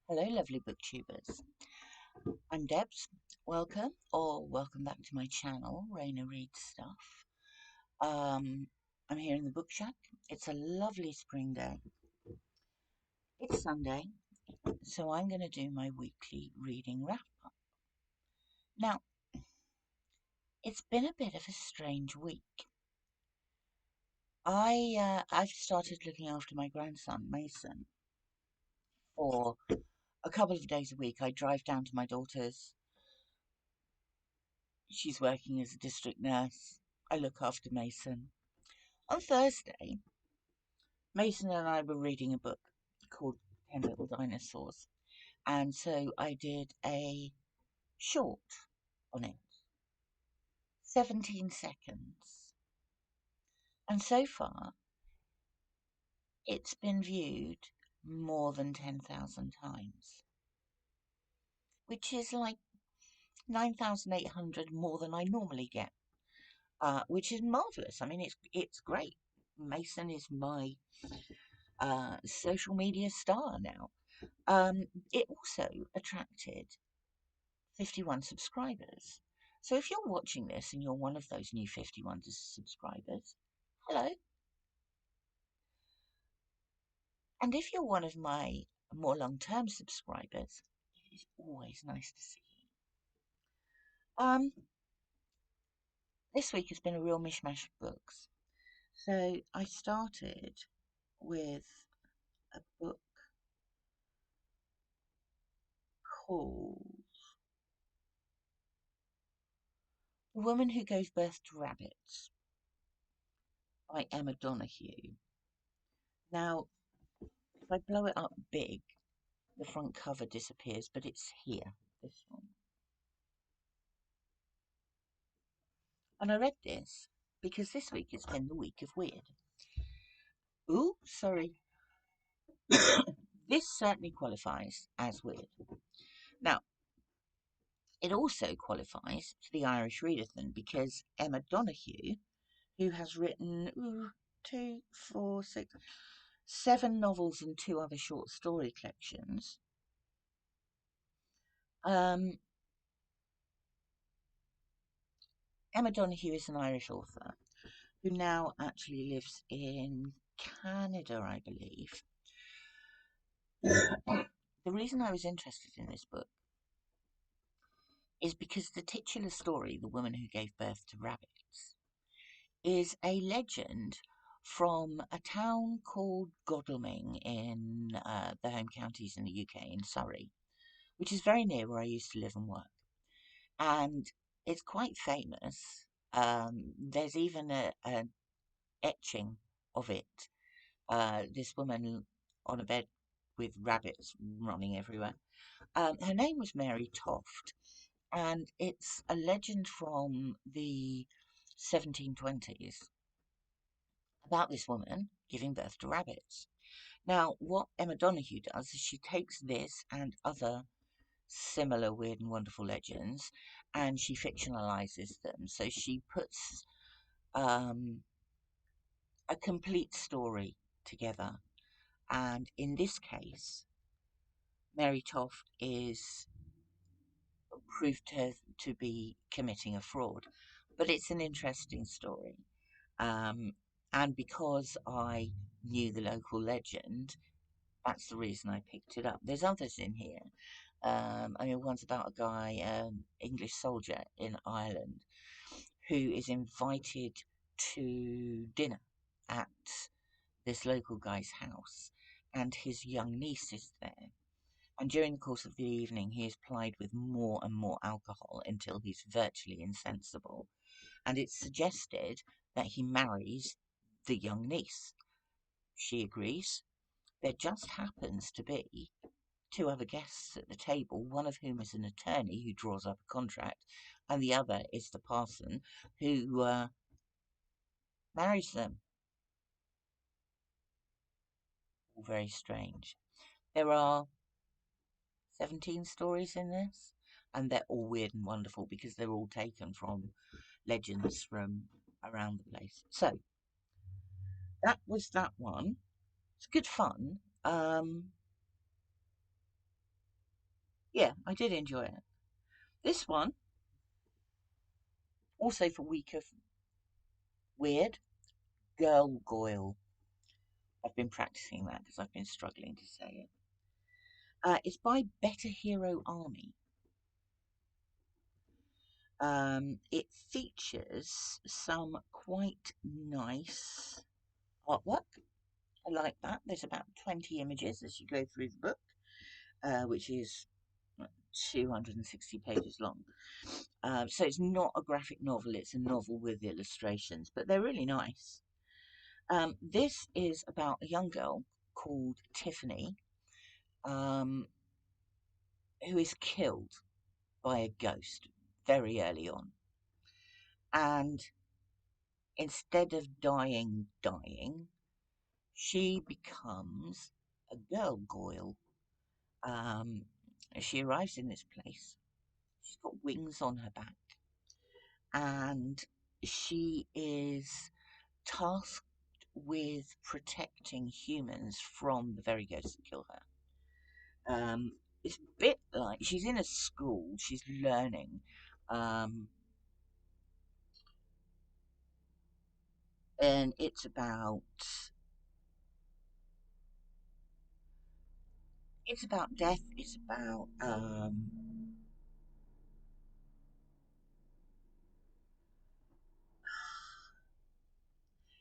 Hello, lovely booktubers. I'm Debs. Welcome back to my channel, Raina Reads Stuff. I'm here in the book shack. It's a lovely spring day. It's Sunday, so I'm going to do my weekly reading wrap up. Now, it's been a bit of a strange week. I've started looking after my grandson Mason for a couple of days a week. I drive down to my daughter's. She's working as a district nurse. I look after Mason. On Thursday, Mason and I were reading a book called 10 Little Dinosaurs, and so I did a short on it, 17 seconds. And so far, it's been viewed more than 10,000 times, which is like 9,800 more than I normally get, which is marvellous. I mean, it's great. Mason is my social media star now. It also attracted 51 subscribers. So if you're watching this and you're one of those new 51 subscribers, hello. And if you're one of my more long-term subscribers, it is always nice to see you. This week has been a real mishmash of books. So I started with a book called The Woman Who Gave Birth to Rabbits by Emma Donoghue. Now, if I blow it up big, the front cover disappears, but it's here, this one. And I read this because this week it's been the week of weird. Ooh, sorry. This certainly qualifies as weird. Now, it also qualifies for the Irish Readathon because Emma Donoghue, who has written 7 novels and 2 other short story collections, Emma Donoghue is an Irish author who now actually lives in Canada, I believe. The reason I was interested in this book is because the titular story, The Woman Who Gave Birth to Rabbits, is a legend from a town called Godalming in the home counties in the UK, in Surrey, which is very near where I used to live and work. And it's quite famous. There's even an etching of it. This woman on a bed with rabbits running everywhere. Her name was Mary Toft, and it's a legend from the 1720s about this woman giving birth to rabbits. Now, what Emma Donoghue does is she takes this and other similar weird and wonderful legends and she fictionalizes them. So she puts a complete story together. And in this case, Mary Toft is proved to be committing a fraud. But it's an interesting story. And because I knew the local legend, that's the reason I picked it up. There's others in here. One's about a guy, English soldier in Ireland, who is invited to dinner at this local guy's house, and his young niece is there. And during the course of the evening, he is plied with more and more alcohol until he's virtually insensible. And it's suggested that he marries the young niece. She agrees. There just happens to be 2 other guests at the table, one of whom is an attorney who draws up a contract, and the other is the parson who marries them. All very strange. There are 17 stories in this, and they're all weird and wonderful because they're all taken from legends from around the place. So, that was that one. It's good fun. Yeah, I did enjoy it. This one, also for week of weird, Girlgoyle. I've been practicing that because I've been struggling to say it. It's by Better Hero Army. It features some quite nice artwork. I like that. There's about 20 images as you go through the book, which is 260 pages long. So it's not a graphic novel, it's a novel with illustrations, but they're really nice. This is about a young girl called Tiffany, um, who is killed by a ghost very early on. And instead of dying, she becomes a Girlgoyle. Um, she arrives in this place. She's got wings on her back, and she is tasked with protecting humans from the very ghosts that kill her. It's a bit like she's in a school, she's learning, um, and it's about death. It's about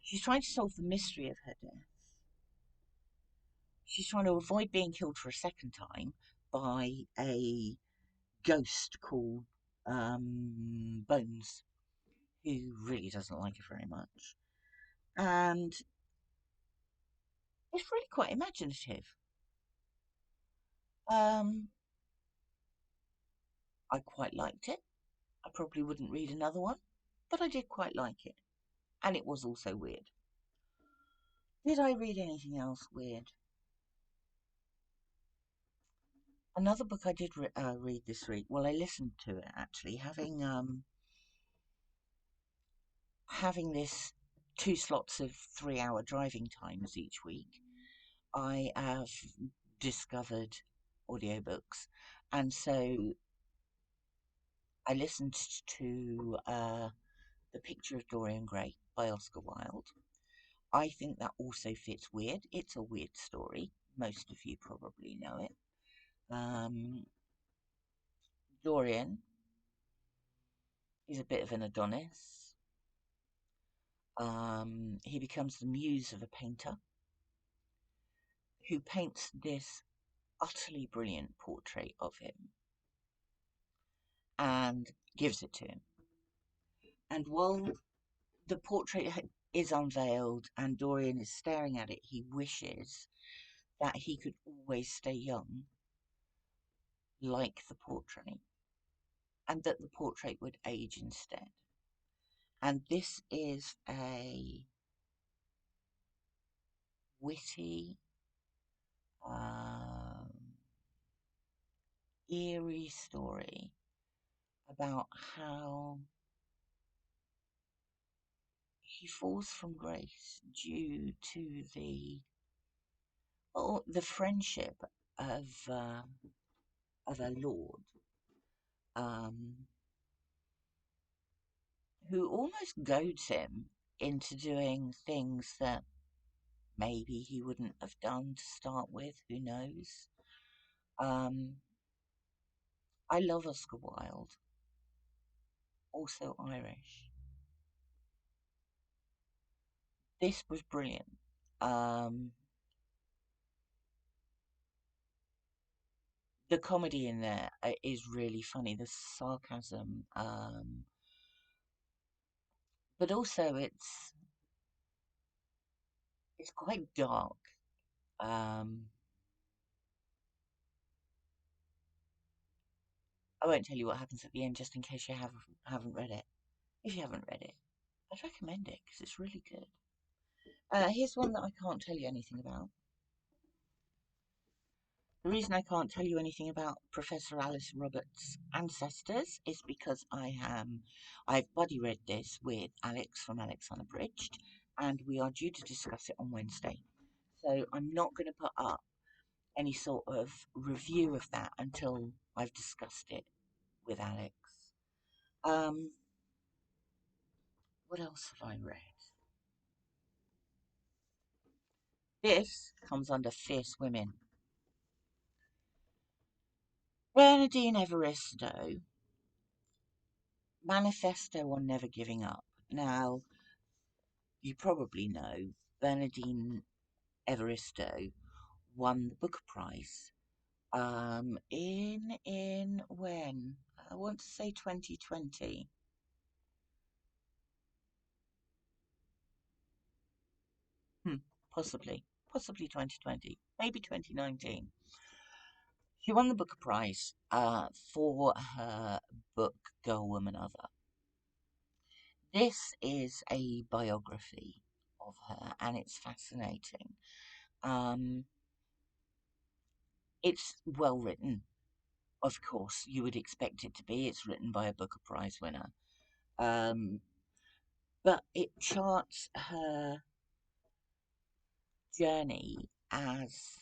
she's trying to solve the mystery of her death. She's trying to avoid being killed for a second time by a ghost called Bones, who really doesn't like her very much. And it's really quite imaginative. Um, I quite liked it. I probably wouldn't read another one, but I did quite like it. And it was also weird. Did I read anything else weird? Another book I did read this week. Well, I listened to it actually, having this two slots of 3 hour driving times each week. I have discovered audiobooks, and so I listened to The Picture of Dorian Gray by Oscar Wilde. I think that also fits weird. It's a weird story. Most of you probably know it. Um, Dorian is a bit of an Adonis. He becomes the muse of a painter who paints this utterly brilliant portrait of him and gives it to him. And while the portrait is unveiled and Dorian is staring at it, he wishes that he could always stay young, like the portrait, and that the portrait would age instead. And this is a witty, um, eerie story about how he falls from grace due to the friendship of a lord, um, who almost goads him into doing things that maybe he wouldn't have done to start with. Who knows? Um, I love Oscar Wilde, also Irish. This was brilliant. Um, the comedy in there is really funny. The sarcasm, but also it's quite dark. Um, I won't tell you what happens at the end, just in case you haven't read it. If you haven't read it, I'd recommend it because it's really good. Here's one that I can't tell you anything about. The reason I can't tell you anything about Professor Alice Roberts' ancestors is because I've buddy read this with Alex from Alex Unabridged, and we are due to discuss it on Wednesday. So I'm not going to put up any sort of review of that until I've discussed it with Alex. Um, what else have I read? This comes under Fierce Women. Bernardine Evaristo, Manifesto on Never Giving Up. Now, you probably know Bernardine Evaristo won the Booker Prize in when? I want to say 2020. Hmm, possibly 2020, maybe 2019. She won the Booker Prize for her book Girl, Woman, Other. This is a biography of her, and it's fascinating. Um, it's well written, of course. You would expect it to be. It's written by a Booker Prize winner, um, but it charts her journey as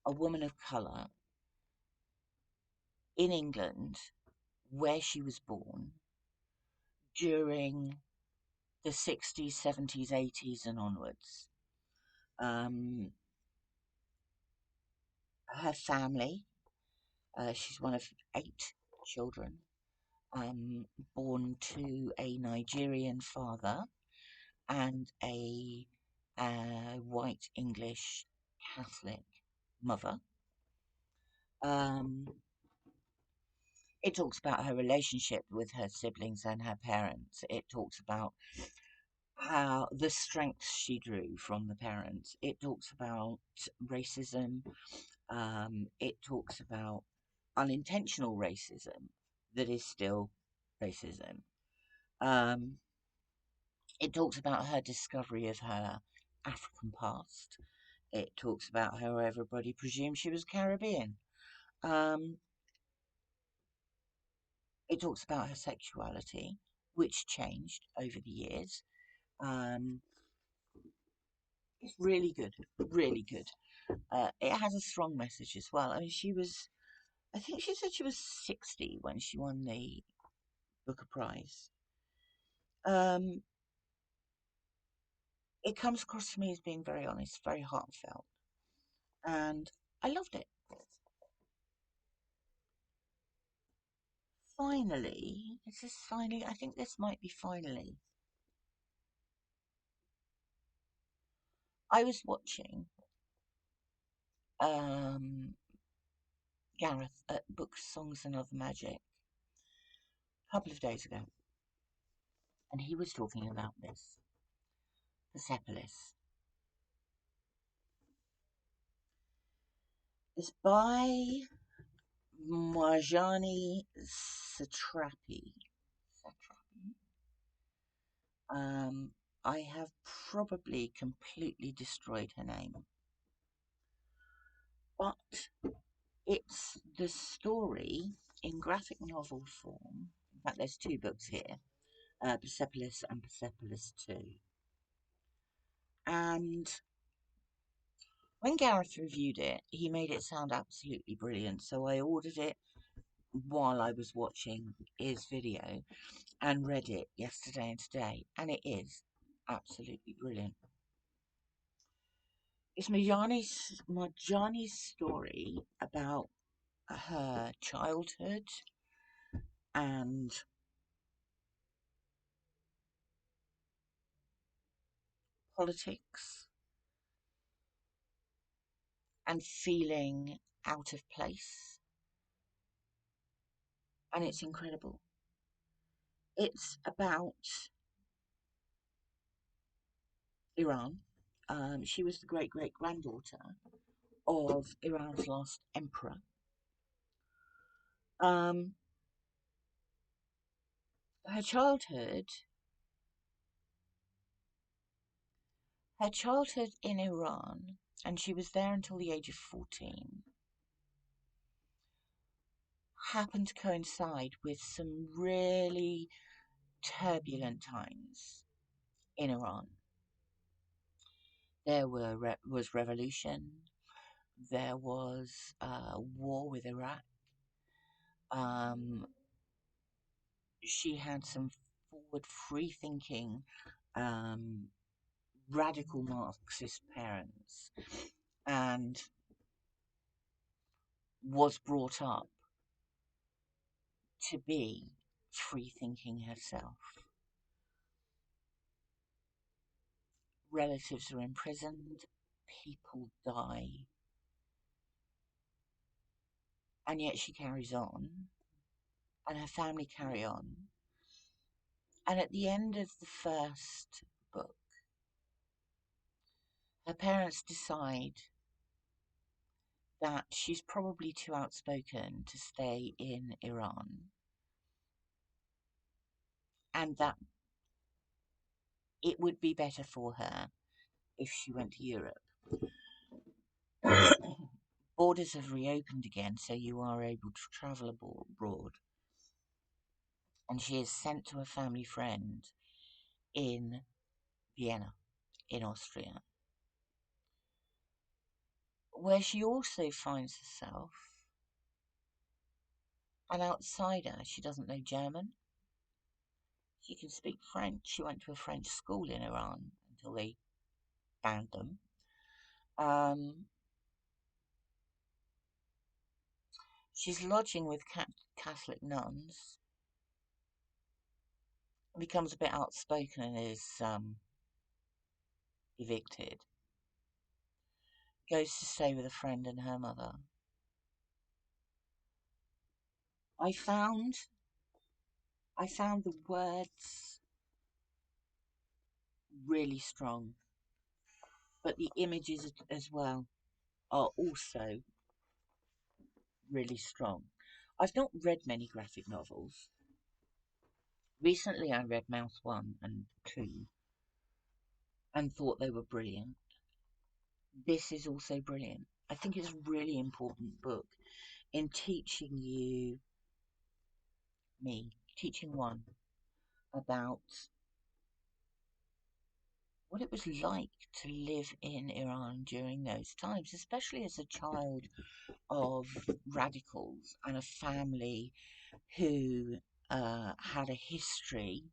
a woman of colour in England, where she was born during the 60s, 70s, 80s, and onwards. Um, Her family, she's one of 8 children, um, born to a Nigerian father and a white English Catholic mother. Um, it talks about her relationship with her siblings and her parents. It talks about how the strengths she drew from the parents. It talks about racism. It talks about unintentional racism that is still racism. Um, it talks about her discovery of her African past. It talks about how everybody presumed she was Caribbean. Um, it talks about her sexuality, which changed over the years. Um, it's really good, really good. It has a strong message as well. I mean, I think she said she was 60 when she won the Booker Prize. Um, it comes across to me as being very honest, very heartfelt, and I loved it. Finally, is this finally? I think this might be finally. I was watching um, Gareth at Books, Songs, and Other Magic a couple of days ago, and he was talking about this Persepolis. It's by Marjane Satrapi. Satrapi. Um, I have probably completely destroyed her name, but it's the story in graphic novel form. In fact, there's 2 books here, Persepolis and Persepolis 2. And when Gareth reviewed it, he made it sound absolutely brilliant. So I ordered it while I was watching his video and read it yesterday and today, and it is absolutely brilliant. It's Marjane's story about her childhood and politics and feeling out of place. And it's incredible. It's about Iran. She was the great great granddaughter of Iran's last emperor. Um, her childhood, her childhood in Iran, and she was there until the age of 14, happened to coincide with some really turbulent times in Iran. There was revolution. there was a war with Iraq. Um, she had some forward, free-thinking, um, radical Marxist parents, and was brought up to be free-thinking herself. Relatives are imprisoned, people die, and yet she carries on, and her family carry on. And at the end of the first book, her parents decide that she's probably too outspoken to stay in Iran, and that it would be better for her if she went to Europe. Borders have reopened again, so you are able to travel abroad. And she is sent to a family friend in Vienna, in Austria, where she also finds herself an outsider. She doesn't know German. She can speak French. She went to a French school in Iran until they banned them. Um, she's lodging with Catholic nuns, becomes a bit outspoken and is evicted. Goes to stay with a friend and her mother. I found the words really strong, but the images as well are also really strong. I've not read many graphic novels. Recently I read Mouse 1 and 2 and thought they were brilliant. This is also brilliant. I think it's a really important book in teaching teaching one about what it was like to live in Iran during those times, especially as a child of radicals and a family who had a history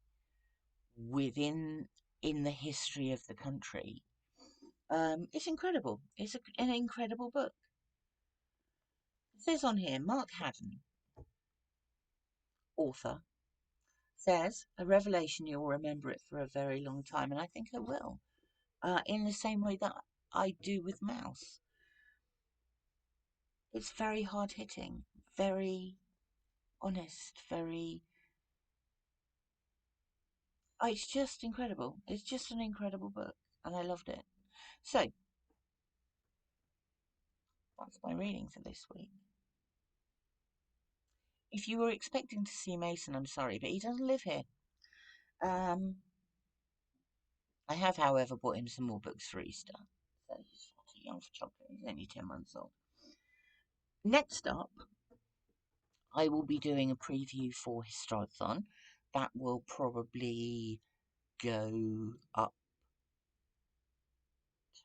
in the history of the country. It's incredible. It's an incredible book. It says on here, Mark Haddon, author, says, a revelation you'll remember it for a very long time, and I think I will, in the same way that I do with Mouse. It's very hard-hitting, very honest, very... Oh, it's just incredible. It's just an incredible book, and I loved it. So, that's my reading for this week. If you were expecting to see Mason, I'm sorry, but he doesn't live here. I have, however, bought him some more books for Easter. So he's far too young for chocolate. He's only 10 months old. Next up, I will be doing a preview for Readathon. That will probably go up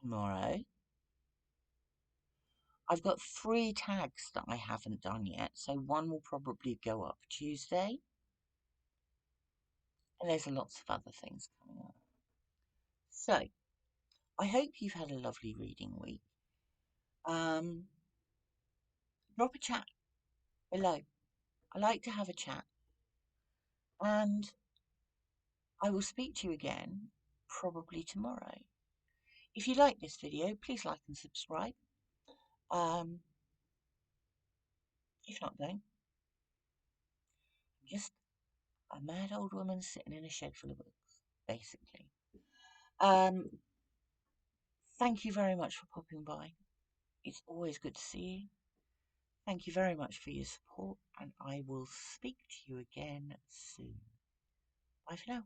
tomorrow. I've got 3 tags that I haven't done yet, so one will probably go up Tuesday. And there's lots of other things coming up. So, I hope you've had a lovely reading week. Drop a chat below. I like to have a chat. And I will speak to you again probably tomorrow. If you like this video, please like and subscribe. If not, don't. I'm just a mad old woman sitting in a shed full of books, basically. Thank you very much for popping by. It's always good to see you. Thank you very much for your support, and I will speak to you again soon. Bye for now.